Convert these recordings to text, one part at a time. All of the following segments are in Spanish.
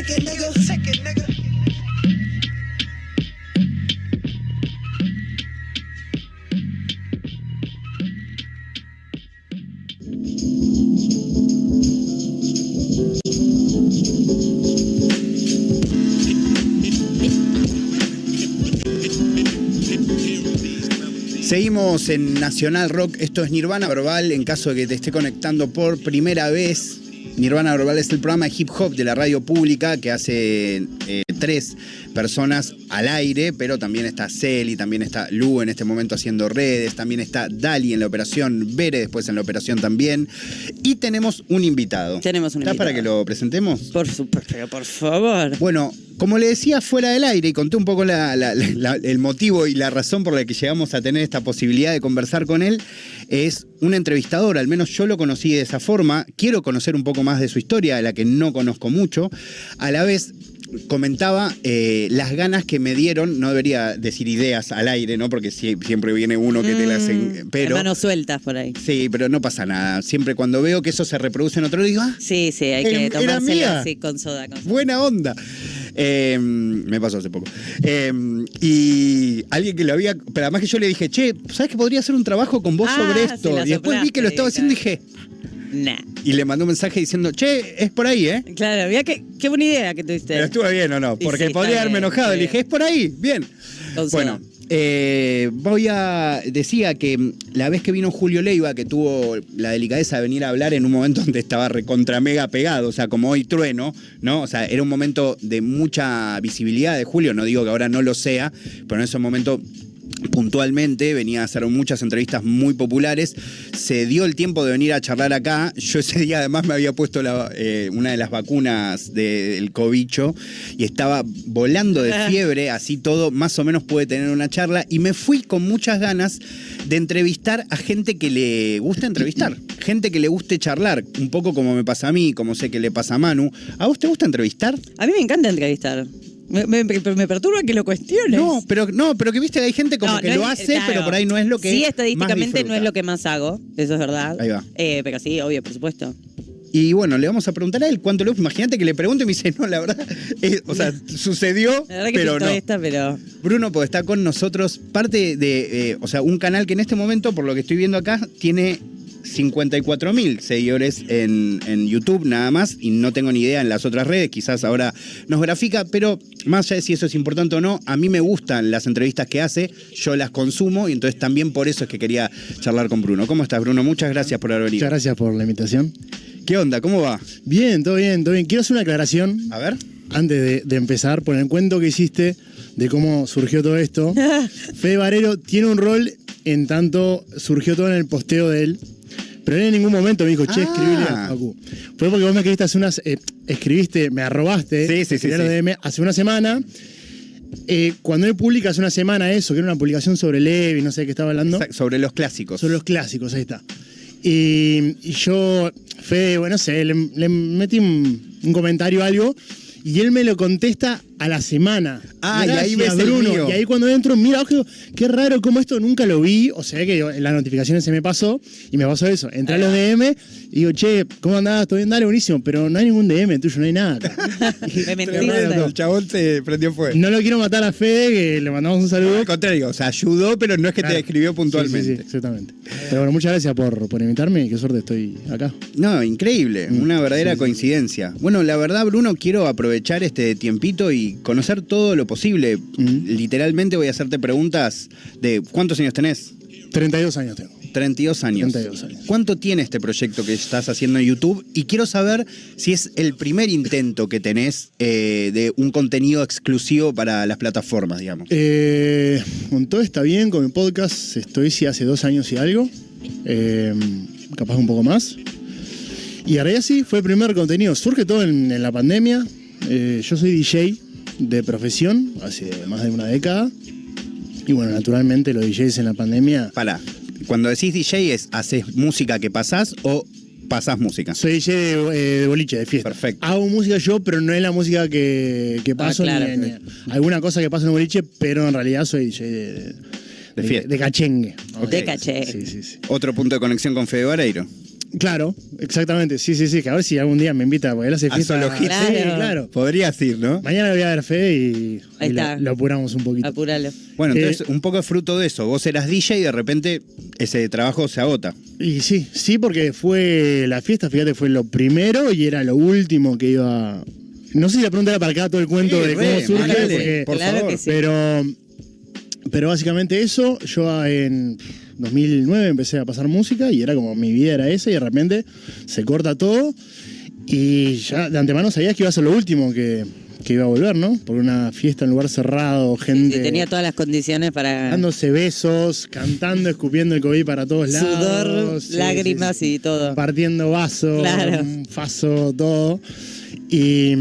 Second nigga. Seguimos en Nacional Rock, esto es Nirvana Verbal, en caso de que te esté conectando por primera vez. Nirvana Verbal es el programa de hip hop de la radio pública que hace 3 personas al aire, pero también está Celi, también está Lu en este momento haciendo redes, también está Dali en la operación, Bere después en la operación también, y tenemos un invitado. ¿Estás para que lo presentemos? Por supuesto, por favor. Bueno, como le decía fuera del aire y conté un poco el motivo y la razón por la que llegamos a tener esta posibilidad de conversar con él, es un entrevistador, al menos yo lo conocí de esa forma, quiero conocer un poco más de su historia, de la que no conozco mucho, a la vez comentaba las ganas que me dieron, no debería decir ideas al aire, ¿no? Porque siempre viene uno que te las... Pero manos sueltas por ahí. Sí, pero no pasa nada. Siempre cuando veo que eso se reproduce en otro, digo, sí, hay que tomárselo así con soda. Buena onda. Me pasó hace poco. Y alguien que lo había... Pero además que yo le dije, che, ¿sabes que podría hacer un trabajo con vos sobre esto? Y después vi que lo estaba haciendo y dije... Nah. Y le mandó un mensaje diciendo, che, es por ahí, ¿eh? Claro, mira qué buena idea que tuviste. Pero estuve bien o no, porque sí, podría haberme enojado. Le dije, es por ahí, bien. Bueno, decía que la vez que vino Julio Leiva, que tuvo la delicadeza de venir a hablar en un momento donde estaba recontra mega pegado, o sea, como hoy trueno, ¿no? O sea, era un momento de mucha visibilidad de Julio, no digo que ahora no lo sea, pero en ese momento... puntualmente, venía a hacer muchas entrevistas muy populares, se dio el tiempo de venir a charlar acá, yo ese día además me había puesto una de las vacunas del cobicho y estaba volando de fiebre, así todo, más o menos pude tener una charla y me fui con muchas ganas de entrevistar a gente que le gusta entrevistar, gente que le guste charlar, un poco como me pasa a mí, como sé que le pasa a Manu. ¿A vos te gusta entrevistar? A mí me encanta entrevistar. Me perturba que lo cuestiones. No, pero que viste que hay gente como que lo hace, claro, pero por ahí no es lo que sí, estadísticamente más no es lo que más hago, eso es verdad. Ahí va. Pero sí, obvio, por supuesto. Y bueno, le vamos a preguntar a él cuánto le... Imagínate que le pregunte y me dice, no, la verdad, o sea, sucedió, la verdad que pero no. pero... Bruno, pues está con nosotros, parte de, o sea, un canal que en este momento, por lo que estoy viendo acá, tiene 54.000 seguidores en YouTube nada más, y no tengo ni idea en las otras redes, quizás ahora nos grafica, pero más allá de si eso es importante o no, a mí me gustan las entrevistas que hace, yo las consumo y entonces también por eso es que quería charlar con Bruno. ¿Cómo estás, Bruno? Muchas gracias por haber venido. Muchas gracias por la invitación. ¿Qué onda? ¿Cómo va? Bien, todo bien, todo bien. Quiero hacer una aclaración. A ver. Antes de empezar, por el cuento que hiciste de cómo surgió todo esto. Fede Varelo tiene un rol en tanto surgió todo en el posteo de él. Pero él en ningún momento me dijo, che, escribile a Facu. Fue porque vos me escribiste me arrobaste sí. DM hace una semana. Cuando él publica hace una semana eso, que era una publicación sobre Levi, no sé de qué estaba hablando. Sobre los clásicos. Sobre los clásicos, ahí está. Y yo, Fede, bueno, no sé, le metí un comentario o algo, y él me lo contesta a la semana. Ah, gracias, y ahí ves Bruno. el mío. Y ahí cuando entro, mira, ojo, qué raro cómo esto nunca lo vi. O sea que en las notificaciones se me pasó y me pasó eso. Entré a los DM y digo, che, ¿cómo andás? ¿Todo bien? Dale, buenísimo. Pero no hay ningún DM tuyo, no hay nada acá. Me mentiste. El chabón se prendió fuego. No lo quiero matar a Fede, que le mandamos un saludo. Al contrario, o sea, ayudó, pero no es que te escribió puntualmente. Sí, exactamente. Pero bueno, muchas gracias por invitarme y qué suerte estoy acá. No, increíble, una verdadera coincidencia. Bueno, la verdad, Bruno, quiero aprovechar este tiempito y conocer todo lo posible. Literalmente voy a hacerte preguntas de ¿cuántos años tenés? 32 años tengo. 32 años. 32 años. ¿Cuánto tiene este proyecto que estás haciendo en YouTube? Y quiero saber si es el primer intento que tenés de un contenido exclusivo para las plataformas, digamos. Con todo está bien, con el podcast estoy hace 2 años y algo. Capaz un poco más. Y ahora ya sí, fue el primer contenido. Surge todo en la pandemia. Yo soy DJ de profesión, hace más de una década. Y bueno, naturalmente los DJs en la pandemia... Pará, cuando decís DJ, ¿haces música que pasás o pasás música? Soy DJ de boliche, de fiesta. Perfecto. Hago música yo, pero no es la música que paso, claro, ni alguna cosa que pasa en el boliche, pero en realidad soy DJ de fiesta. De cachengue. Okay. De cachengue. Sí. Otro punto de conexión con Fede Vareiro. Claro, exactamente. Sí, que a ver si algún día me invita, porque él hace fiesta. zoología. Sí, Claro. claro. Podrías ir, ¿no? Mañana voy a ver Fede Ahí y está. lo apuramos un poquito. Apúralo. Bueno, entonces un poco es fruto de eso. Vos eras DJ y de repente ese trabajo se agota. Y sí, porque fue la fiesta, fíjate, fue lo primero y era lo último que iba. No sé si la pregunta era para acá todo el cuento Sí, de cómo re, surge, mandale, porque, por Claro favor. que sí. pero básicamente eso, yo en 2009 empecé a pasar música y era como mi vida era esa y de repente se corta todo y ya de antemano sabías que iba a ser lo último que iba a volver, ¿no? Por una fiesta en lugar cerrado, gente Sí, tenía todas las condiciones para dándose besos, cantando, escupiendo el COVID para todos lados. sudor, Sí, lágrimas sí, sí. y todo. Partiendo vasos, Claro. faso, todo. Y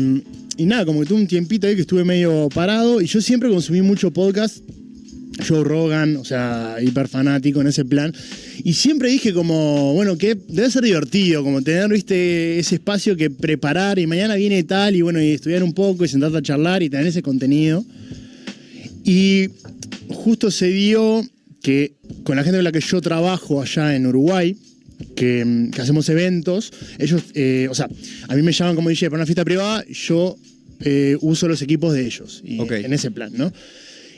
nada, como que tuve un tiempito ahí que estuve medio parado y yo siempre consumí mucho podcast. Joe Rogan, o sea, hiper fanático en ese plan. Y siempre dije como, bueno, que debe ser divertido, como tener, viste, ese espacio que preparar y mañana viene tal y bueno, y estudiar un poco y sentarte a charlar y tener ese contenido. Y justo se dio que con la gente con la que yo trabajo allá en Uruguay, que hacemos eventos, ellos, o sea, a mí me llaman como DJ para una fiesta privada, yo uso los equipos de ellos, y Ok. en ese plan, ¿no?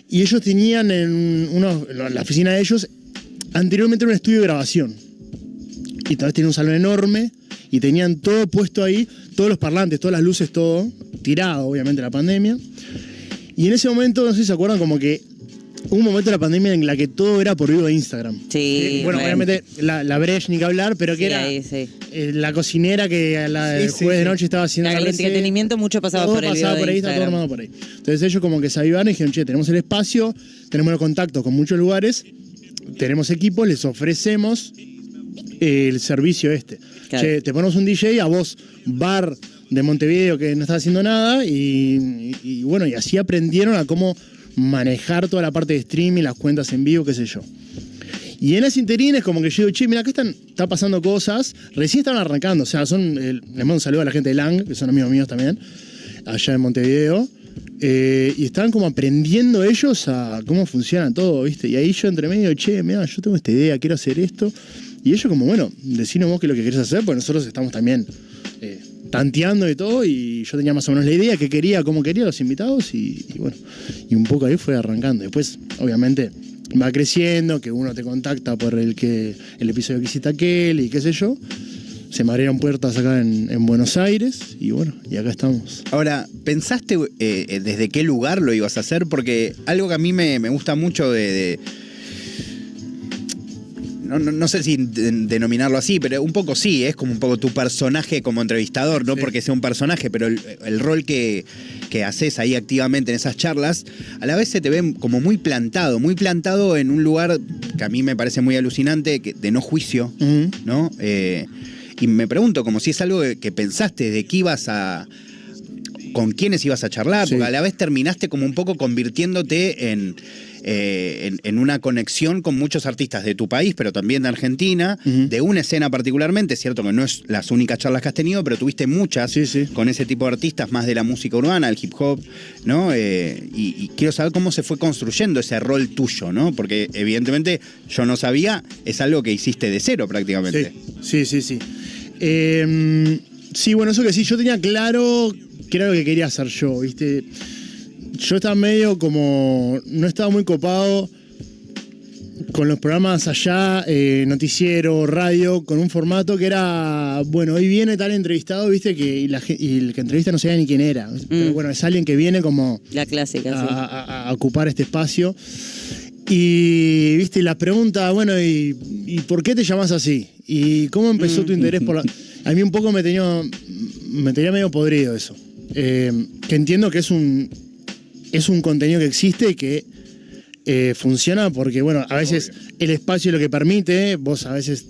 Y ellos tenían en la oficina de ellos anteriormente un estudio de grabación. Y tal vez tenían un salón enorme y tenían todo puesto ahí, todos los parlantes, todas las luces, todo tirado, obviamente, la pandemia. Y en ese momento, no sé si se acuerdan, como que hubo un momento de la pandemia en la que todo era por vivo de Instagram. Sí, Bueno, re. obviamente la Breche ni que hablar, pero que Sí, era ahí, sí. la cocinera que el jueves de noche estaba haciendo El la receta. entretenimiento mucho pasaba Todo por el pasaba video por de ahí, está todo Instagram. armado por ahí. Entonces ellos como que se avivaron y dijeron, che, tenemos el espacio, tenemos los contactos con muchos lugares, tenemos equipos, les ofrecemos el servicio este. Claro. Che, te ponemos un DJ, a vos, bar de Montevideo que no está haciendo nada y bueno, y así aprendieron a cómo manejar toda la parte de streaming, las cuentas en vivo, qué sé yo. Y en las interines como que yo digo, che, mira, acá está pasando cosas, recién estaban arrancando, o sea, les mando un saludo a la gente de Lang, que son amigos míos también, allá en Montevideo, y estaban como aprendiendo ellos a cómo funciona todo, ¿viste? Y ahí yo entre medio, che, mira, yo tengo esta idea, quiero hacer esto, y ellos como, bueno, decinos vos qué es lo que querés hacer, porque nosotros estamos también tanteando y todo, y yo tenía más o menos la idea, qué quería, cómo quería los invitados, y bueno, y un poco ahí fue arrancando. Después, obviamente, va creciendo, que uno te contacta por el episodio que hiciste aquel, y qué sé yo. Se me abrieron puertas acá en Buenos Aires, y bueno, y acá estamos. Ahora, ¿pensaste desde qué lugar lo ibas a hacer? Porque algo que a mí me gusta mucho no sé si denominarlo así, pero un poco sí, es como un poco tu personaje como entrevistador, no Sí. porque sea un personaje, pero el rol que haces ahí activamente en esas charlas, a la vez se te ve como muy plantado en un lugar que a mí me parece muy alucinante, de no juicio, Ujú. ¿no? Y me pregunto como si es algo que pensaste de qué ibas con quiénes ibas a charlar, Sí. porque a la vez terminaste como un poco convirtiéndote en una conexión con muchos artistas de tu país, pero también de Argentina, Ujú. de una escena particularmente. Es cierto que no es las únicas charlas que has tenido, pero tuviste muchas Sí, sí. con ese tipo de artistas, más de la música urbana, el hip hop, ¿no? Y quiero saber cómo se fue construyendo ese rol tuyo, ¿no? Porque evidentemente yo no sabía, es algo que hiciste de cero prácticamente. Sí. Sí, bueno, eso que sí, yo tenía claro que era lo que quería hacer yo, ¿viste? Yo estaba medio como, no estaba muy copado con los programas allá, noticiero, radio, con un formato que era, bueno, hoy viene tal entrevistado, ¿viste? Y el que entrevista no sabía ni quién era. Pero bueno, es alguien que viene como La clásica, sí. a ocupar este espacio. Y, viste, la pregunta, bueno, ¿y por qué te llamas así? ¿Y cómo empezó tu interés por la...? A mí un poco me tenía medio podrido eso. Que entiendo que es un contenido que existe y que funciona porque, bueno, a veces el espacio es lo que permite, vos a veces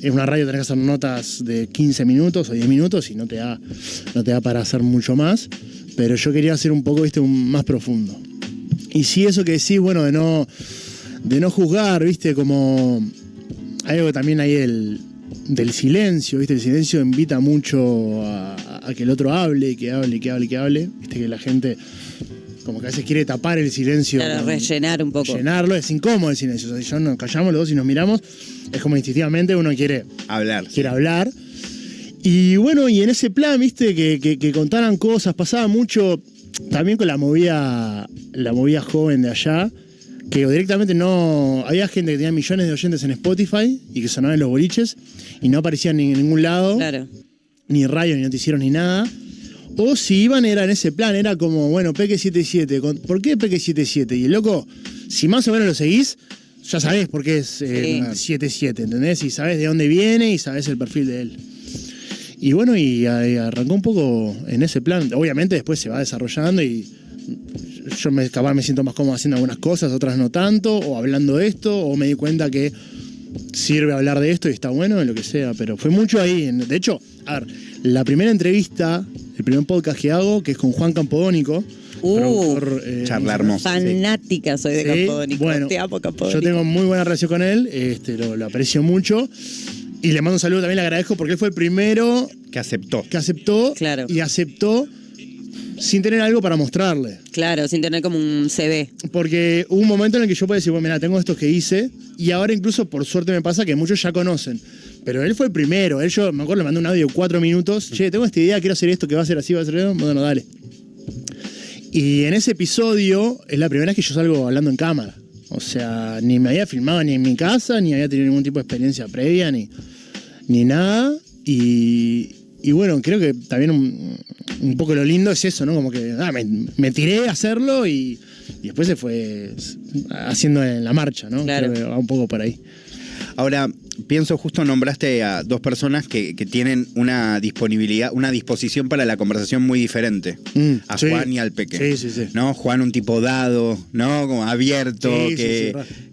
en una radio tenés que hacer notas de 15 minutos o 10 minutos y no te da para hacer mucho más, pero yo quería hacer un poco, viste, más profundo. Y sí, eso que decís, bueno, de no juzgar, viste, como algo que también hay del silencio, viste, el silencio invita mucho a que el otro hable, que hable, viste, que la gente como que a veces quiere tapar el silencio. Claro, rellenar un poco. Llenarlo, es incómodo el silencio. O sea, si no nos callamos los dos y nos miramos, es como instintivamente uno quiere Hablar. hablar. Y bueno, y en ese plan, viste, que contaran cosas, pasaba mucho también con la movida joven de allá, que directamente no... Había gente que tenía millones de oyentes en Spotify y que sonaban en los boliches y no aparecían ni en ningún lado, Claro. ni radio, ni noticieros, ni nada. O si iban era en ese plan, era como, bueno, Peque 77. ¿Por qué Peque 77? Y el loco, si más o menos lo seguís, ya sabés por qué es 77, ¿entendés? Y sabés de dónde viene y sabés el perfil de él. Y bueno, y arrancó un poco en ese plan. Obviamente después se va desarrollando y yo capaz me siento más cómodo haciendo algunas cosas, otras no tanto, o hablando de esto, o me di cuenta que sirve hablar de esto y está bueno, en lo que sea. Pero fue mucho ahí. De hecho, a ver, la primera entrevista, el primer podcast que hago, que es con Juan Campodónico, productor, charla hermosa. Fanática soy de Sí, Campodónico. bueno, Te amo, Campodónico. yo tengo muy buena relación con él, lo aprecio mucho. Y le mando un saludo, también le agradezco porque él fue el primero Que aceptó. que aceptó. Claro. Y aceptó sin tener algo para mostrarle. Claro, sin tener como un CV. Porque hubo un momento en el que yo puedo decir, bueno, mira, tengo estos que hice. Y ahora incluso, por suerte me pasa que muchos ya conocen. Pero él fue el primero. Yo me acuerdo, le mandé un audio de 4 minutos. Che, tengo esta idea, quiero hacer esto, que va a ser así, va a ser eso. Bueno, dale. Y en ese episodio es la primera vez que yo salgo hablando en cámara. O sea, ni me había filmado ni en mi casa, ni había tenido ningún tipo de experiencia previa, ni nada. Y bueno, creo que también un poco lo lindo es eso, ¿no? Como que me tiré a hacerlo y después se fue haciendo en la marcha, ¿no? Claro. Creo que va un poco por ahí. Ahora, pienso, justo nombraste a dos personas que tienen una disponibilidad, una disposición para la conversación muy diferente. A Sí. Juan y al Peque. Sí. ¿No? Juan, un tipo dado, ¿no? Como abierto, Sí,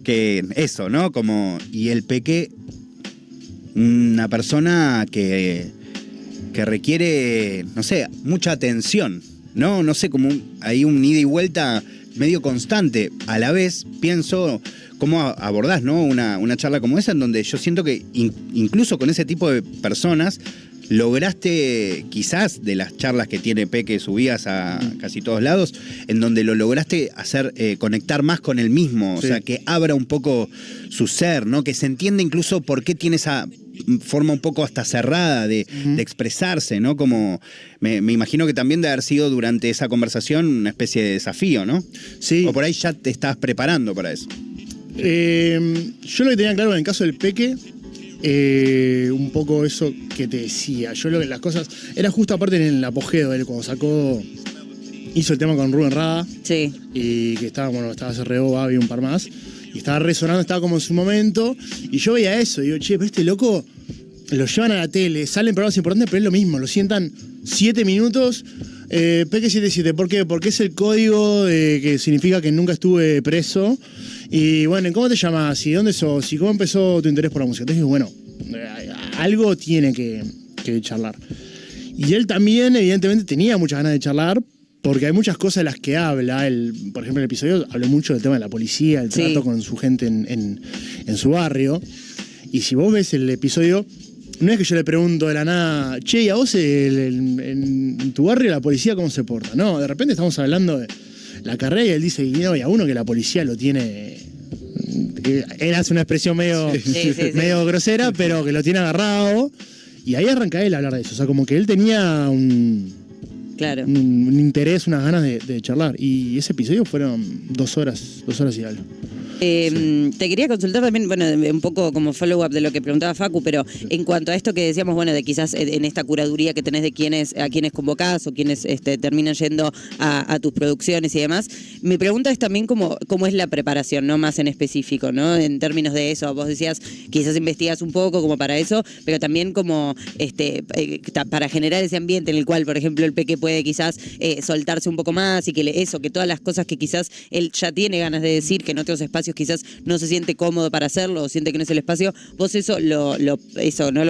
que eso, ¿no? Como. Y el Peque, una persona que requiere, no sé, mucha atención, ¿no? No sé, como hay un ida y vuelta medio constante. A la vez, pienso cómo abordás, ¿no? Una charla como esa, en donde yo siento que incluso con ese tipo de personas lograste, quizás de las charlas que tiene Peque subidas a casi todos lados, en donde lo lograste hacer conectar más con él mismo, o Sí. sea, que abra un poco su ser, ¿no? Que se entienda incluso por qué tiene esa forma un poco hasta cerrada de expresarse, ¿no? Como me imagino que también de haber sido durante esa conversación una especie de desafío, ¿no? Sí. O por ahí ya te estabas preparando para eso. Yo lo que tenía claro en el caso del Peque, un poco eso que te decía. Yo lo que las cosas. Era justo aparte en el apogeo de él, cuando hizo el tema con Rubén Rada. Sí. Y que estaba CRO, Babi, un par más. Y estaba resonando, estaba como en su momento. Y yo veía eso, y digo, che, pero este loco lo llevan a la tele, salen programas importantes, pero es lo mismo, lo sientan 7 minutos. Peque 77, ¿por qué? Porque es el código que significa que nunca estuve preso. Y bueno, ¿cómo te llamas? ¿Y dónde sos? ¿Y cómo empezó tu interés por la música? Entonces, bueno, algo tiene que charlar. Y él también, evidentemente, tenía muchas ganas de charlar, porque hay muchas cosas de las que habla. Él, por ejemplo, en el episodio habló mucho del tema de la policía, el trato con su gente en su barrio. Y si vos ves el episodio, no es que yo le pregunto de la nada, che, ¿y a vos en tu barrio la policía cómo se porta? No, de repente estamos hablando de la carrera y él dice, y no, y a uno que la policía lo tiene... Él hace una expresión medio grosera, pero que lo tiene agarrado. Y ahí arranca él a hablar de eso. O sea, como que él tenía un interés, unas ganas de charlar. Y ese episodio fueron 2 horas y algo. Te quería consultar también, bueno, un poco como follow-up de lo que preguntaba Facu, pero en cuanto a esto que decíamos, bueno, de quizás en esta curaduría que tenés de a quienes convocás o quienes terminan yendo a tus producciones y demás, mi pregunta es también cómo es la preparación, no más en específico, ¿no? En términos de eso, vos decías, quizás investigás un poco como para eso, pero también como para generar ese ambiente en el cual, por ejemplo, el Peque puede quizás soltarse un poco más y que que todas las cosas que quizás él ya tiene ganas de decir, que en otros espacios quizás no se siente cómodo para hacerlo o siente que no es el espacio, vos eso, ¿no?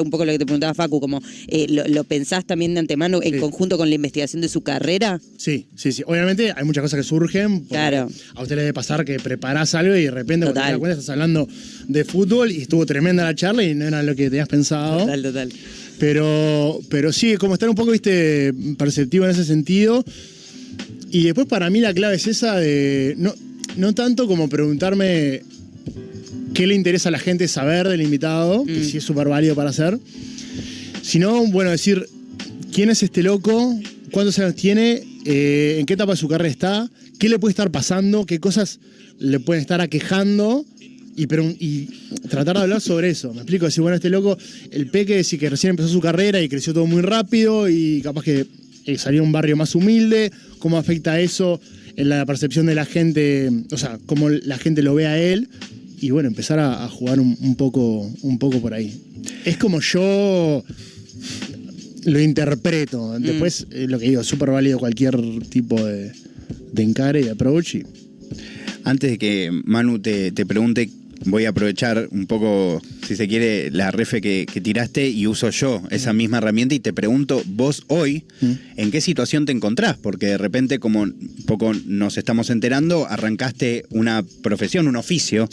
Un poco lo que te preguntaba Facu, como lo pensás también de antemano en conjunto con la investigación de su carrera. Sí. Obviamente hay muchas cosas que surgen. Claro. A usted le debe pasar que preparás algo y de repente cuando te das cuenta estás hablando de fútbol y estuvo tremenda la charla y no era lo que tenías pensado. Total. Pero sí, como estar un poco, perceptivo en ese sentido. Y después para mí la clave es esa de... No tanto como preguntarme qué le interesa a la gente saber del invitado, que sí es súper válido para hacer. Sino, bueno, decir, ¿quién es este loco? ¿Cuántos años tiene? ¿En qué etapa de su carrera está? ¿Qué le puede estar pasando? ¿Qué cosas le pueden estar aquejando? Y tratar de hablar sobre eso. Me explico, decir, bueno, este loco, el Peque, sí que recién empezó su carrera y creció todo muy rápido y capaz que salió a un barrio más humilde, cómo afecta eso en la percepción de la gente, o sea, cómo la gente lo ve a él, y bueno, empezar a jugar un poco por ahí. Es como yo lo interpreto. Después, lo que digo, es súper válido cualquier tipo de encare y de approach. Antes de que Manu te pregunte, voy a aprovechar un poco, si se quiere, la refe que tiraste y uso yo esa misma herramienta y te pregunto, vos hoy, ¿en qué situación te encontrás? Porque de repente, como un poco nos estamos enterando, arrancaste una profesión, un oficio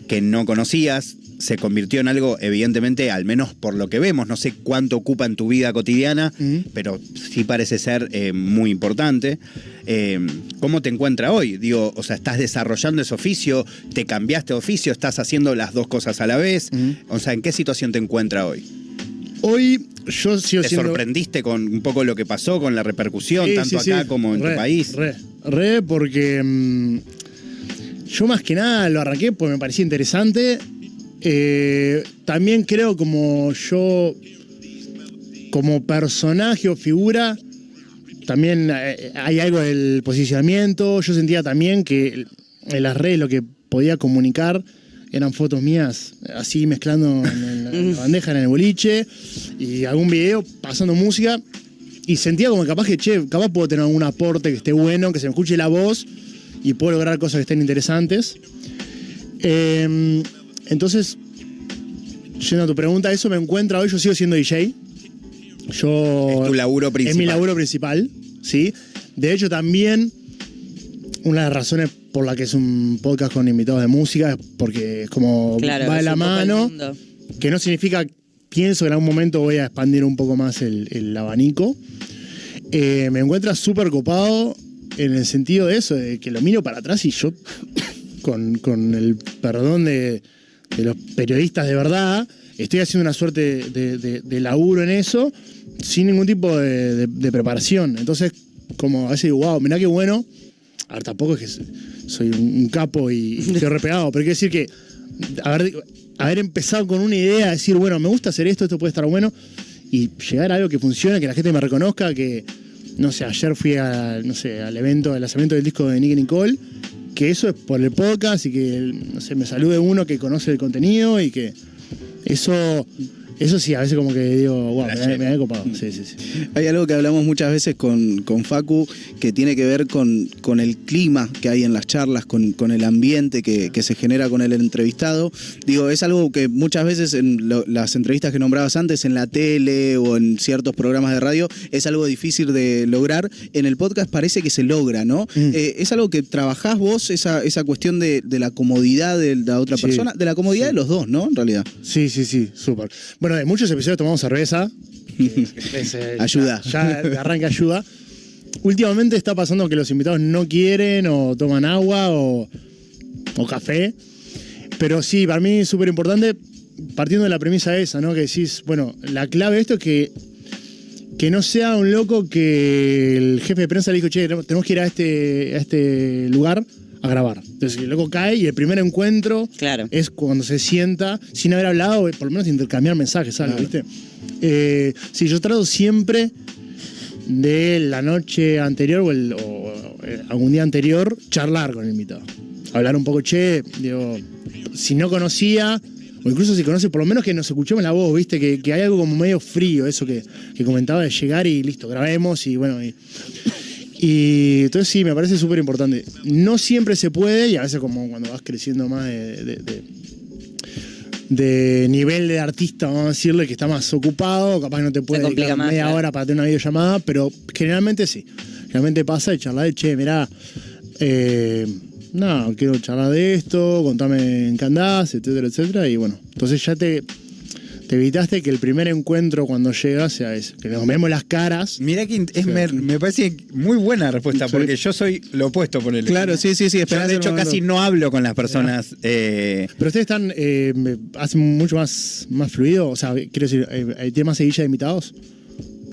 que no conocías, se convirtió en algo, evidentemente, al menos por lo que vemos, no sé cuánto ocupa en tu vida cotidiana, pero sí parece ser muy importante. ¿Cómo te encuentras hoy? Digo, o sea, ¿estás desarrollando ese oficio? ¿Te cambiaste de oficio? ¿Estás haciendo las dos cosas a la vez? O sea, ¿en qué situación te encuentras hoy? Hoy yo sigo ¿Te siendo... sorprendiste con un poco lo que pasó, con la repercusión, tanto acá como en tu país? Porque yo más que nada lo arranqué porque me parecía interesante. También creo como yo, como personaje o figura, también hay algo del posicionamiento. Yo sentía también que en las redes lo que podía comunicar eran fotos mías así mezclando en la bandeja, en el boliche, y algún video pasando música, y sentía como capaz puedo tener algún aporte que esté bueno, que se me escuche la voz y puedo lograr cosas que estén interesantes. Entonces, yendo a tu pregunta, eso me encuentra hoy. Yo sigo siendo DJ. Es tu laburo principal. Es mi laburo principal, ¿sí? De hecho, también una de las razones por la que es un podcast con invitados de música es porque es como va de la mano. Que no significa, pienso que en algún momento voy a expandir un poco más el abanico. Me encuentra súper copado en el sentido de eso, de que lo miro para atrás y yo, con el perdón de los periodistas de verdad, estoy haciendo una suerte de laburo en eso sin ningún tipo de preparación. Entonces, como a veces digo, wow, mirá qué bueno. A ver, tampoco es que soy un capo y estoy repegado, pero quiero decir que haber empezado con una idea, decir, bueno, me gusta hacer esto puede estar bueno, y llegar a algo que funcione, que la gente me reconozca, que, no sé, ayer fui al evento, al lanzamiento del disco de Nicki Nicole, que eso es por el podcast y que, no sé, me salude uno que conoce el contenido y que eso sí, a veces como que digo, wow, me ha copado. Sí. Hay algo que hablamos muchas veces con Facu que tiene que ver con el clima que hay en las charlas, con el ambiente que se genera con el entrevistado. Digo, es algo que muchas veces en las entrevistas que nombrabas antes, en la tele o en ciertos programas de radio, es algo difícil de lograr. En el podcast parece que se logra, ¿no? ¿Es algo que trabajás vos, esa cuestión de la comodidad de la otra persona? De la comodidad de los dos, ¿no? En realidad. Sí, súper. Bueno, en muchos episodios tomamos cerveza. Ayuda. Ya de arranque ayuda. Últimamente está pasando que los invitados no quieren o toman agua o café. Pero sí, para mí es súper importante, partiendo de la premisa esa, ¿no? Que decís, bueno, la clave de esto es que no sea un loco que el jefe de prensa le dijo, che, tenemos que ir a este lugar a grabar. Entonces el loco cae y el primer encuentro es cuando se sienta sin haber hablado, por lo menos intercambiar mensajes, ¿sabes? ¿Viste? Sí, yo trato siempre de la noche anterior o algún día anterior charlar con el invitado. Hablar un poco, digo, si no conocía, o incluso si conoce, por lo menos que nos escuchemos la voz, ¿viste? Que hay algo como medio frío, eso que comentaba de llegar y listo, grabemos y bueno... Y entonces sí, me parece súper importante. No siempre se puede, y a veces como cuando vas creciendo más de nivel de artista, vamos a decirle, que está más ocupado, capaz no te puede dedicar media hora para tener una videollamada, pero generalmente sí. Generalmente pasa de charlar de, che, mirá, quiero charlar de esto, contame en qué andás, etcétera, etcétera, y bueno, entonces ya te te evitaste que el primer encuentro cuando llegas sea eso, que nos vemos las caras. Mirá que me parece muy buena respuesta, Sí. porque yo soy lo opuesto, ponele. Claro, sí, Yo, esperás de el hecho, momento. casi no hablo con las personas. Pero ustedes están, hacen mucho más fluido, o sea, quiero decir, ¿tienen más seguilla de invitados?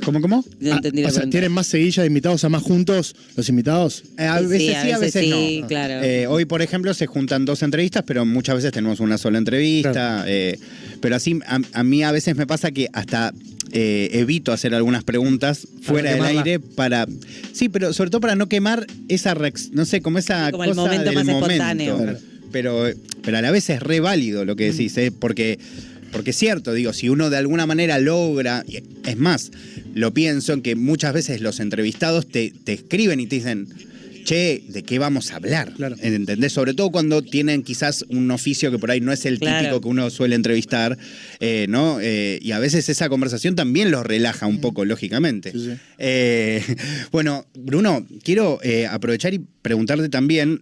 ¿Cómo? No entendí la o sea, pregunta. ¿tienen más seguilla de invitados, o sea, más juntos los invitados? A veces sí, a veces sí, no. claro. Hoy, por ejemplo, se juntan 2 entrevistas, pero muchas veces tenemos una sola entrevista. Pero así, a mí a veces me pasa que hasta evito hacer algunas preguntas fuera del quemarla. aire para... Sí, pero sobre todo para no quemar esa no sé, como esa Como el cosa momento del más momento. espontáneo. Claro. Pero a la vez es re válido lo que decís, porque es cierto, digo, si uno de alguna manera logra, es más, lo pienso en que muchas veces los entrevistados te escriben y te dicen, che, ¿de qué vamos a hablar? Claro. ¿Entendés? Sobre todo cuando tienen quizás un oficio que por ahí no es el Claro. típico que uno suele entrevistar, ¿no? Y a veces esa conversación también los relaja un poco, lógicamente. Sí, sí. Bueno, Bruno, quiero aprovechar y preguntarte también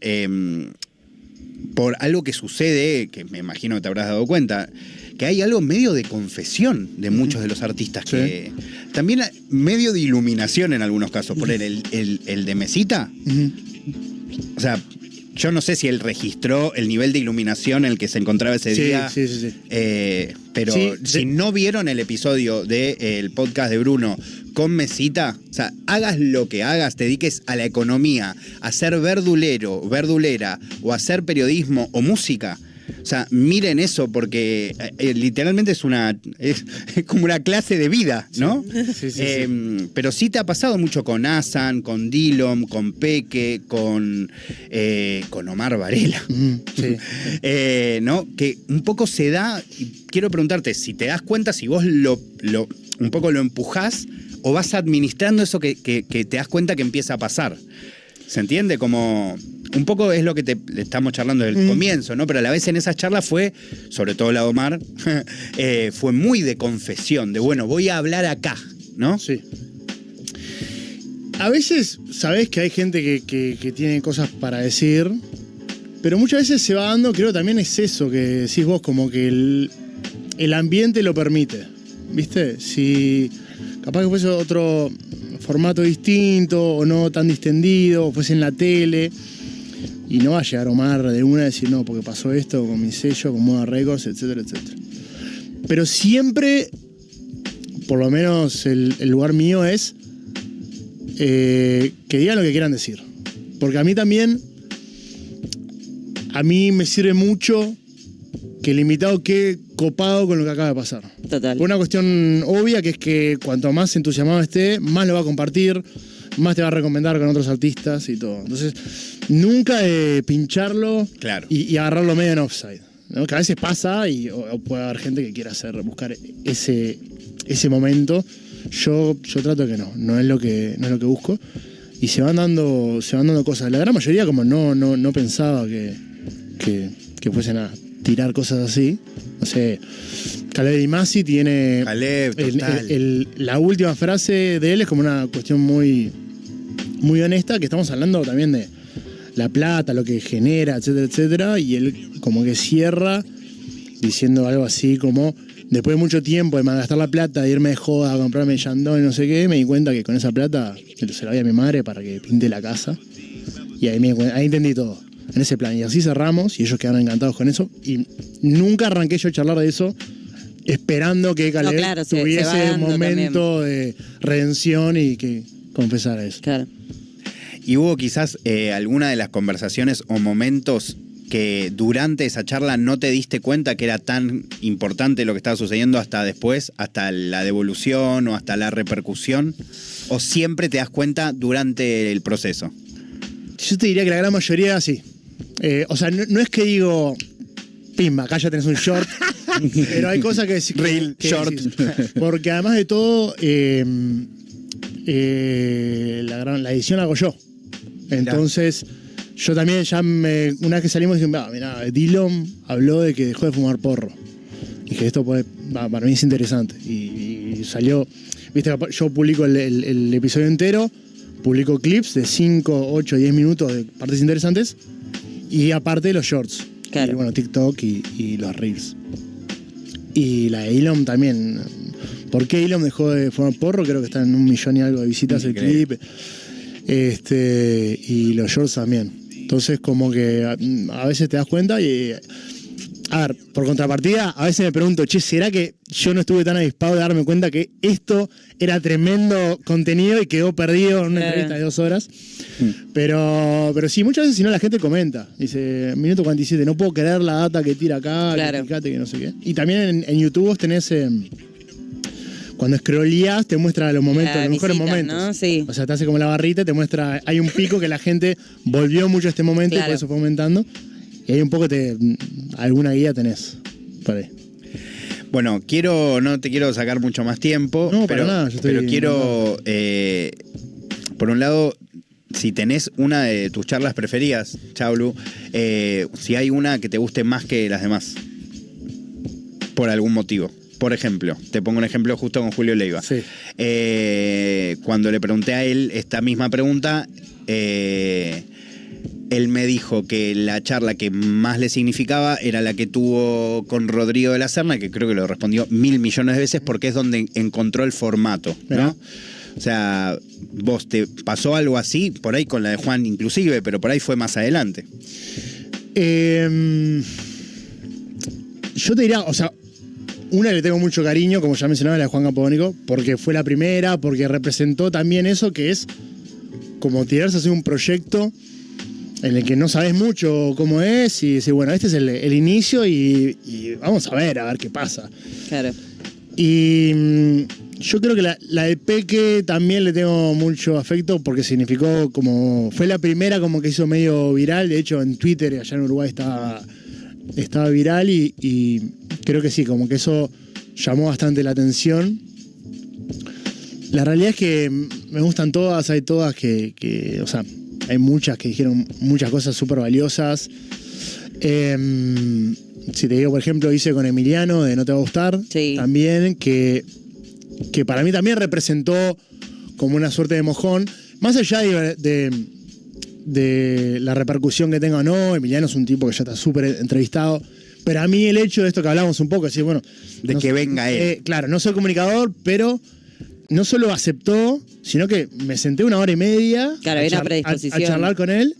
por algo que sucede, que me imagino que te habrás dado cuenta, que hay algo medio de confesión de muchos de los artistas, Sí. que también medio de iluminación en algunos casos. Por el de Mesita, Ujú. o sea, yo no sé si él registró el nivel de iluminación en el que se encontraba ese Sí, día. sí. Pero Sí, si sí. no vieron el episodio del podcast de Bruno con Mesita, o sea, hagas lo que hagas, te dediques a la economía, a ser verdulera, o a hacer periodismo o música. O sea, miren eso, porque literalmente es como una clase de vida, ¿no? Sí. Pero sí te ha pasado mucho con Asan, con Dillom, con Peque, con Omar Varela. Ujú, sí. ¿No? Que un poco se da, y quiero preguntarte, si te das cuenta, si vos un poco lo empujás o vas administrando eso que te das cuenta que empieza a pasar. ¿Se entiende? Como un poco es lo que le estamos charlando desde el comienzo, ¿no? Pero a la vez en esas charlas fue, sobre todo la de Omar, fue muy de confesión, de bueno, voy a hablar acá, ¿no? Sí. A veces sabés que hay gente que tiene cosas para decir, pero muchas veces se va dando, creo también es eso que decís vos, como que el ambiente lo permite, ¿viste? Si capaz que fuese otro formato distinto o no tan distendido, o fuese en la tele, y no va a llegar Omar de una a decir, no, porque pasó esto con mi sello, con Moda Records, etcétera, etcétera. Pero siempre, por lo menos el lugar mío es que digan lo que quieran decir. Porque a mí también, a mí me sirve mucho que el invitado quede copado con lo que acaba de pasar. Total. Por una cuestión obvia, que es que cuanto más entusiasmado esté, más lo va a compartir, más te va a recomendar con otros artistas y todo. Entonces, nunca pincharlo Claro. y agarrarlo medio en offside, ¿no? Que a veces pasa o puede haber gente que quiera buscar ese momento. Yo trato de que no es lo que busco. Y se van dando cosas. La gran mayoría como no pensaba que fuesen a tirar cosas así. No sé, Caleb Di Masi tiene... Caleb, total. La última frase de él es como una cuestión muy, muy honesta, que estamos hablando también de la plata, lo que genera, etcétera, etcétera. Y él como que cierra diciendo algo así como... Después de mucho tiempo de malgastar la plata, de irme de joda a comprarme Yandón y no sé qué, me di cuenta que con esa plata se la doy a mi madre para que pinte la casa. Y ahí entendí todo, en ese plan. Y así cerramos y ellos quedaron encantados con eso. Y nunca arranqué yo a charlar de eso esperando que Caleb claro, se va tuviese un dando momento de redención y que confesara eso. Claro. ¿Y hubo quizás alguna de las conversaciones o momentos que durante esa charla no te diste cuenta que era tan importante lo que estaba sucediendo hasta después, hasta la devolución o hasta la repercusión? ¿O siempre te das cuenta durante el proceso? Yo te diría que la gran mayoría sí. O sea, no es que digo, pimba, acá ya tenés un short, pero hay cosas que decís. Reel, que short. decís. Porque además de todo, la edición la hago yo. Entonces, yo también una vez que salimos dije, mirá, Dillom habló de que dejó de fumar porro. Y que esto para mí es interesante. Y salió, viste, yo publico el episodio entero, publico clips de 5, 8, 10 minutos de partes interesantes y aparte los shorts. Claro. Y bueno, TikTok y los reels. Y la de Elon también. ¿Por qué Elon dejó de fumar porro? Creo que está en 1 millón y algo de visitas el clip. Y los shorts también. Entonces como que a veces te das cuenta y... A ver, por contrapartida, a veces me pregunto, che, ¿será que yo no estuve tan avispado de darme cuenta que esto era tremendo contenido y quedó perdido en una entrevista de 2 horas? Pero sí, muchas veces si no la gente comenta. Dice, minuto 47, no puedo creer la data que tira acá, Claro. que fíjate que no sé qué. Y también en YouTube vos tenés... cuando scrolleás te muestra los momentos, los mejores visitas, momentos. ¿no? Sí. O sea, te hace como la barrita, te muestra, hay un pico que la gente volvió mucho a este momento y Claro. por eso fue aumentando. Y hay un poco alguna guía tenés por ahí. Bueno, no te quiero sacar mucho más tiempo, No, para nada, yo estoy- pero quiero, por un lado, si tenés una de tus charlas preferidas, Chaulu, si hay una que te guste más que las demás, por algún motivo. Por ejemplo, te pongo un ejemplo justo con Julio Leiva. Sí. Cuando le pregunté a él esta misma pregunta, él me dijo que la charla que más le significaba era la que tuvo con Rodrigo de la Serna, que creo que lo respondió 1.000 millones de veces porque es donde encontró el formato, ¿no? Mirá. O sea, vos te pasó algo así, por ahí con la de Juan inclusive, pero por ahí fue más adelante. Yo te diría, o sea, una le tengo mucho cariño, como ya mencionaba, la de Juan Campodónico, porque fue la primera, porque representó también eso que es como tirarse a hacer un proyecto en el que no sabes mucho cómo es y decir, bueno, este es el inicio y vamos a ver qué pasa. Claro. Y yo creo que la de Peque también le tengo mucho afecto porque significó como... Fue la primera como que hizo medio viral, de hecho en Twitter allá en Uruguay estaba viral y creo que sí, como que eso llamó bastante la atención. La realidad es que me gustan todas, hay todas que o sea, hay muchas que dijeron muchas cosas súper valiosas. Si te digo, por ejemplo, hice con Emiliano de No Te Va a Gustar, Sí. también, que para mí también representó como una suerte de mojón, más allá de la repercusión que tenga o no. Emiliano es un tipo que ya está súper entrevistado, pero a mí el hecho de esto que hablamos un poco, decir, bueno... De que venga él. Claro, no soy comunicador, pero no solo aceptó, sino que me senté 1 hora y media Claro, hay una predisposición. a charlar con él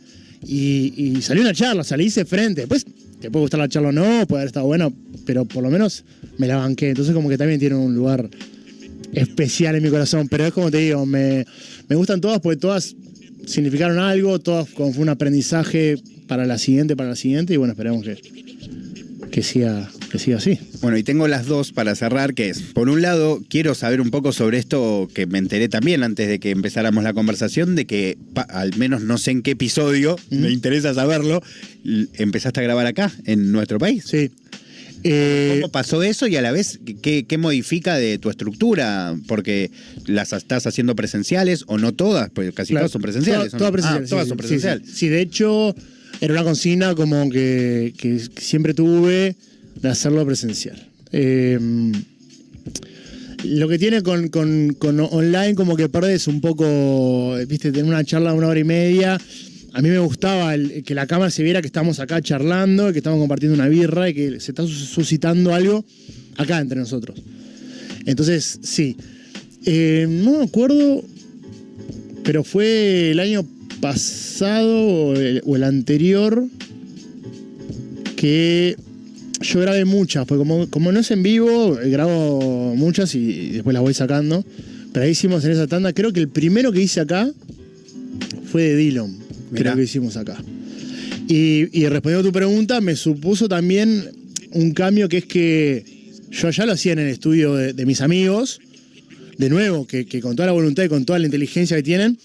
y salió una charla, o sea, le hice frente. Después te puede gustar la charla o no, puede haber estado bueno, pero por lo menos me la banqué. Entonces como que también tiene un lugar especial en mi corazón. Pero es como te digo, me gustan todas porque todas significaron algo, todas como fue un aprendizaje para la siguiente, y bueno, esperemos que siga así. Bueno, y tengo las dos para cerrar, que es, por un lado, quiero saber un poco sobre esto que me enteré también antes de que empezáramos la conversación, de que, al menos no sé en qué episodio, me interesa saberlo, empezaste a grabar acá, en nuestro país. Sí. ¿Cómo pasó eso y a la vez qué modifica de tu estructura? Porque las estás haciendo presenciales o no todas, pues casi Claro, todas son presenciales. ¿o no? Todas presenciales. Todas sí, son sí, presenciales. Sí, de hecho, era una consigna como que siempre tuve de hacerlo presencial. Lo que tiene con online como que perdés un poco, viste, tener una charla de 1 hora y media. A mí me gustaba que la cámara se viera que estamos acá charlando, que estamos compartiendo una birra y que se está suscitando algo acá entre nosotros. Entonces, sí. No me acuerdo, pero fue el año pasado o el anterior que yo grabé muchas, porque como no es en vivo, grabo muchas y después las voy sacando. Pero ahí hicimos en esa tanda, creo que el primero que hice acá fue de Dillon. Mirá. Creo que hicimos acá. Y respondiendo a tu pregunta, me supuso también un cambio que es que yo ya lo hacía en el estudio de mis amigos. De nuevo, que con toda la voluntad y con toda la inteligencia que tienen,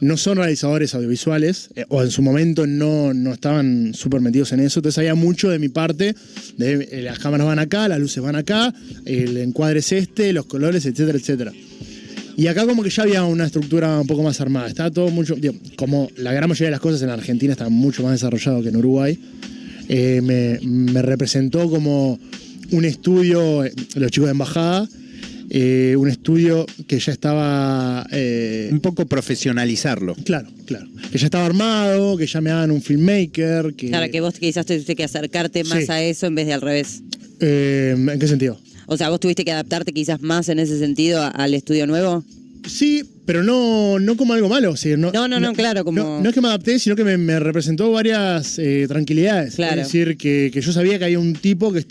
no son realizadores audiovisuales, o en su momento no estaban súper metidos en eso. Entonces había mucho de mi parte, las cámaras van acá, las luces van acá, el encuadre es este, los colores, etcétera, etcétera. Y acá como que ya había una estructura un poco más armada. Estaba todo mucho... como la gran mayoría de las cosas en Argentina está mucho más desarrollado que en Uruguay. Me representó como un estudio, los chicos de Embajada, un estudio que ya estaba... Un poco profesionalizarlo. Claro. Que ya estaba armado, que ya me daban un filmmaker. Claro, que vos quizás tuviste que acercarte más Sí. a eso en vez de al revés. ¿En qué sentido? O sea, ¿vos tuviste que adaptarte quizás más en ese sentido al estudio nuevo? Sí, pero no como algo malo. O sea, No, claro, como... No es que me adapté, sino que me representó varias tranquilidades. Claro. Es decir, que yo sabía que había un tipo que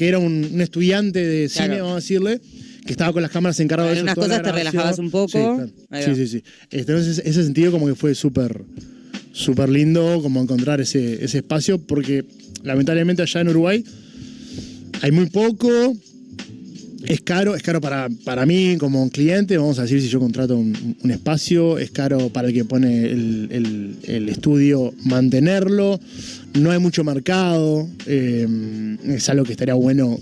era un estudiante de cine, Claro. vamos a decirle, que estaba con las cámaras encargado de eso. En unas toda la cosas te grabación. relajabas un poco. Sí, claro. Ahí va. Sí. Entonces, ese sentido como que fue súper lindo como encontrar ese espacio, porque lamentablemente allá en Uruguay hay muy poco. Es caro para mí como cliente, vamos a decir, si yo contrato un espacio, es caro para el que pone el estudio mantenerlo, no hay mucho mercado, es algo que estaría bueno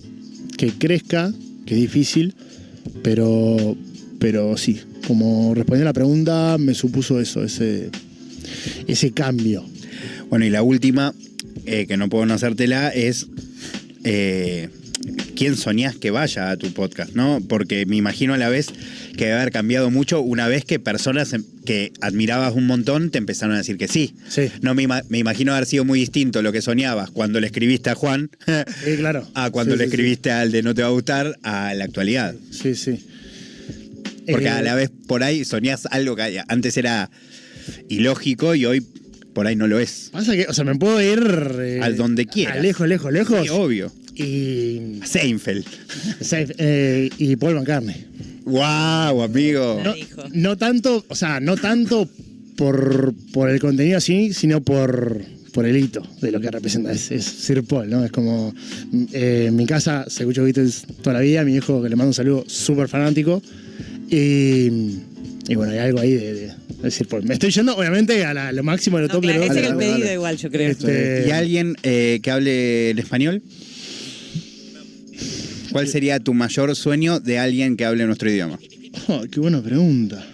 que crezca, que es difícil, pero sí, como respondiendo a la pregunta, me supuso eso, ese cambio. Bueno, y la última, que no puedo no hacértela, es ¿quién soñás que vaya a tu podcast? ¿No? Porque me imagino a la vez que debe haber cambiado mucho una vez que personas que admirabas un montón te empezaron a decir que sí. Sí. No me imagino haber sido muy distinto lo que soñabas cuando le escribiste a Juan Claro. a cuando Sí, le sí, escribiste al de No Te Va a Gustar a la actualidad. Sí. Porque a la vez por ahí soñás algo que antes era ilógico y hoy por ahí no lo es. Pasa que, o sea, me puedo ir Al donde quieras. a lejos. Sí, obvio. Y A Seinfeld. y Paul McCartney. ¡Wow, amigo! La dijo. No tanto por el contenido así, sino por el hito de lo que representa. Es Sir Paul, ¿no? Es como. En mi casa se escuchó Beatles toda la vida. Mi hijo, que le mando un saludo, súper fanático. Y bueno, hay algo ahí de Sir Paul. Me estoy yendo, obviamente, a lo máximo de lo No, top. claro, ese de es lo- el pedido igual, yo creo. ¿Y alguien que hable el español? ¿Cuál sería tu mayor sueño de alguien que hable nuestro idioma? Oh, qué buena pregunta.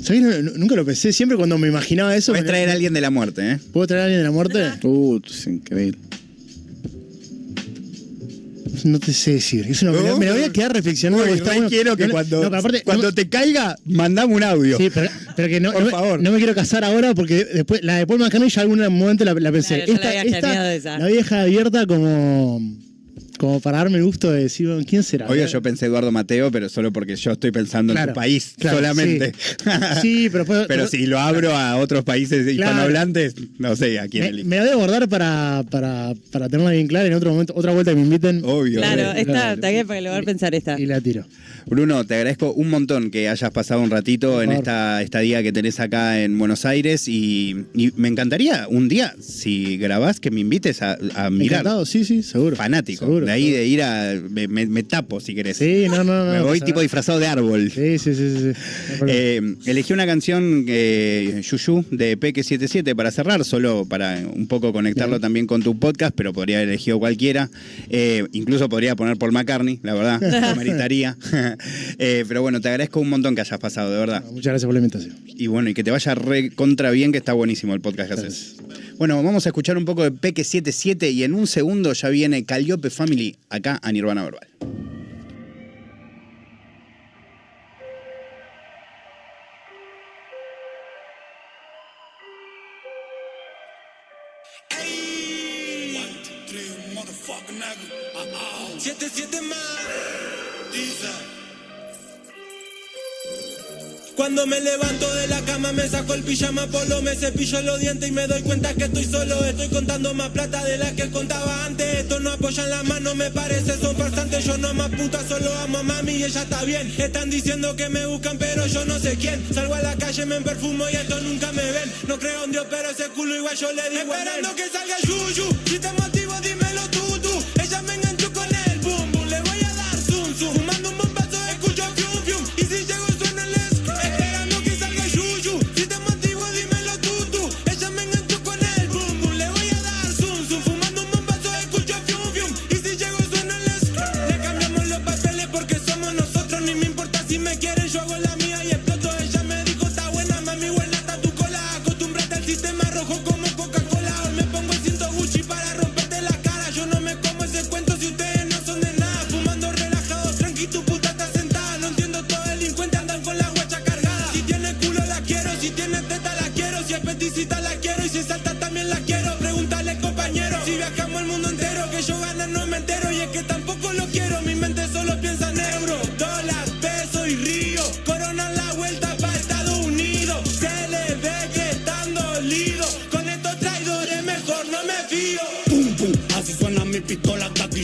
¿Sabés? Nunca lo pensé. Siempre cuando me imaginaba eso. Puedes traer a alguien de la muerte, ¿eh? ¿Puedo traer a alguien de la muerte? Es increíble. No te sé decir. Me lo voy a quedar reflexionando. porque está bueno. quiero que No, cuando, pero aparte, cuando te caiga, mandame un audio. Sí, pero que no, Por no, favor. no me quiero casar ahora porque después la de Paul McCartney ya algún momento la pensé. Claro, ya la habías cambiado de esa. la vieja abierta como para darme el gusto de decir, bueno, ¿quién será? Obvio, yo pensé Eduardo Mateo, pero solo porque yo estoy pensando en Claro, tu país claro, solamente. Sí, pero Pero si lo abro a otros países hispanohablantes, no sé a quién elijo. me la voy a guardar para tenerla bien clara en otro momento, otra vuelta que me inviten. Obvio. Claro, obvio. está bien para que lo voy a pensar esta. Y la tiro. Bruno, te agradezco un montón que hayas pasado un ratito Por en favor. esta estadía que tenés acá en Buenos Aires y me encantaría un día, si grabás, que me invites a mirar. Encantado, sí, seguro. Fanático. Seguro, de ahí seguro. de ir a... Me tapo, si querés. Sí, no. Me voy pasa tipo nada. disfrazado de árbol. Sí. Elegí una canción, Yuyu, de Peque 77 para cerrar, solo para un poco conectarlo Bien. también con tu podcast, pero podría haber elegido cualquiera. Incluso podría poner Paul McCartney, la verdad, lo meritaría. Pero bueno, te agradezco un montón que hayas pasado, de verdad. Muchas gracias por la invitación. Y bueno, y que te vaya re contra bien, que está buenísimo el podcast que haces. Bueno, vamos a escuchar un poco de Peque 77 y en un segundo ya viene Calliope Family acá a Nirvana Verbal. Cuando me levanto de la cama me saco el pijama polo, me cepillo los dientes y me doy cuenta que estoy solo. Estoy contando más plata de la que contaba antes. Estos no apoyan la mano, me parece, son farsantes. Yo no más puta, solo amo a mami y ella está bien. Están diciendo que me buscan pero yo no sé quién. Salgo a la calle, me perfumo y estos nunca me ven. No creo en Dios pero ese culo igual yo le digo. Esperando que salga Yuyu, si te motivo dímelo tú. Ella me enganchó con el boom boom, le voy a dar zoom zoom. Fumando un bombazo, escucho fium fium. Y si llego suena el esperando que salga Yuyu, si te motivo dímelo tú. Ella me enganchó con el boom boom, le voy a dar zoom zoom. Fumando un bombazo, escucho fium fium. Y si llego suena el le cambiamos los papeles porque somos nosotros. Ni me importa si me quieren, yo hago la mía y exploto. Ella me dijo, está buena, mami, buena está tu cola. Acostúmbrate al sistema rojo como Coca-Cola. Hoy me pongo el cinto Gucci para romperte la cara. Yo no me como ese cuento si ustedes no son de nada. Fumando relajado, tranqui, tu puta está sentada. No entiendo, todo delincuente andan con la guacha cargada. Si tiene culo la quiero, si tiene teta la quiero. Si es peticita la quiero y si salta también la quiero. Pregúntale compañero, si viajamos el mundo entero.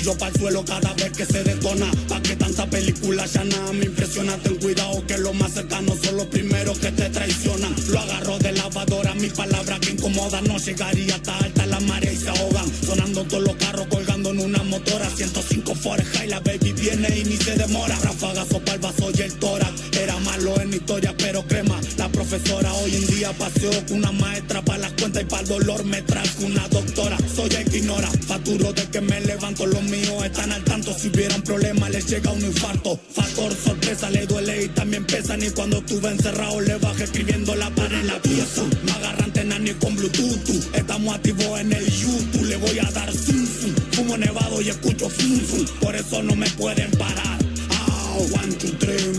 martillo pa'l suelo cada vez que se detona. Pa' que tanta película ya nada me impresiona. Ten cuidado que los más cercanos son los primeros que te traicionan. Lo agarro de lavadora, mi palabra que incomoda. No llegaría hasta alta la marea y se ahogan. Sonando todos los carros colgando en una motora. 105 Forja y la baby viene y ni se demora. Ráfagazo pa'l vaso y el tórax. Era malo en historia pero crema. La profesora hoy en día paseo con una maestra. Pa' las cuentas y pa'l dolor me trae una doctora. Soy el que ignora, faturo de que me levanto. Los míos están al tanto, si hubiera un problema les llega un infarto. Factor sorpresa, le duele y también pesa. Ni cuando estuve encerrado le bajé escribiendo la pared en la pieza. No agarran antena ni con Bluetooth. Estamos activos en el YouTube, le voy a dar zoom zoom. Fumo nevado y escucho zoom zoom, por eso no me pueden parar. 1, 2, 3,